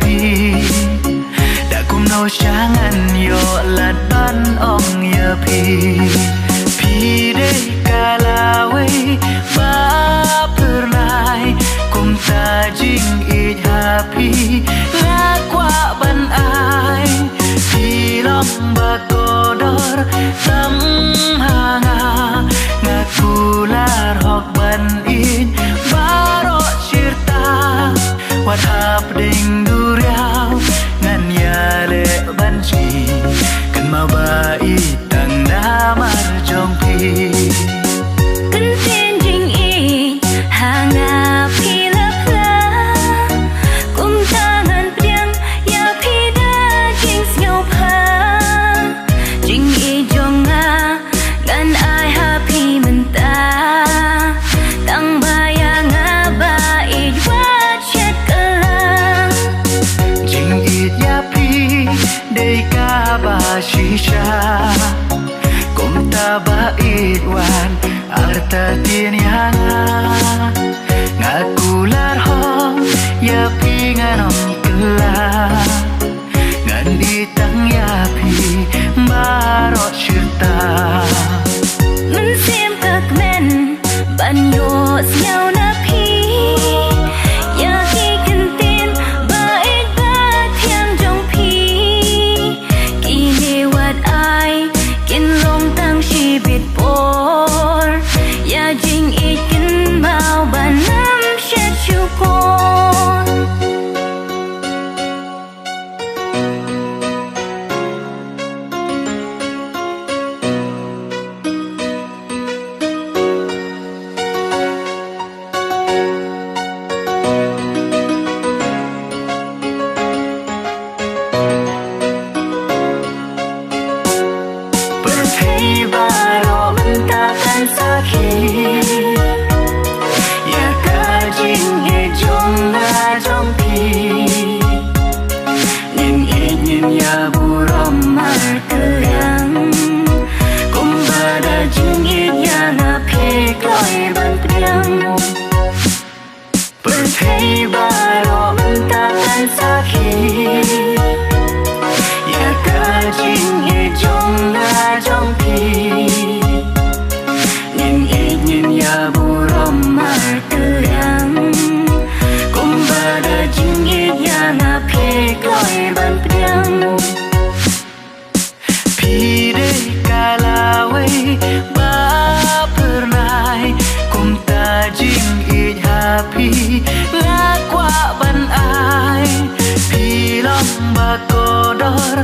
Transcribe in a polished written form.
pi đã cùng nấu sáng ăn yo lạt ban ong ya pi dei kalawe ba pernai kum ta jing i happy la kwa ban ai pi long ba kodor tam hanga ngaku lar hok ban in baro cirta wat hap ding duriau ngan ya le ban chi kan mau ba i tang na mar jong pi kan tiên jing i hanga pi la pla kum tangan priang ya pi da jing sngau pha jing i jong nga gan ai happy menta tang ba ya nga ba i wat chat kala jing i ya pi dei ka ba shisha kum ta ba i wan arta tin yanga ngakular hong ya pi nganom kela ngan itang ya pi baro cirta mình xem các men ban yo nhau na pi ya khi cần tin ba ít ba thiam trong pi kỳ ne wat ai kin long tang shi bit por ya jing it kin mau ban nam shet chu por Perthei baro mentakan sakit ya kajing e jong na jong pi nin ya burom mar kelang kumbada jing e ya na pe kloi ban priang Perthei baro mentakan sakit ya kajing e jong na jong pi nin ya burom mar kelang kumbada jing e ya na pe kloi ban priang pi dei kalawe ba pernai kum ta jing e happy la kwa ban ai pi long ba kodor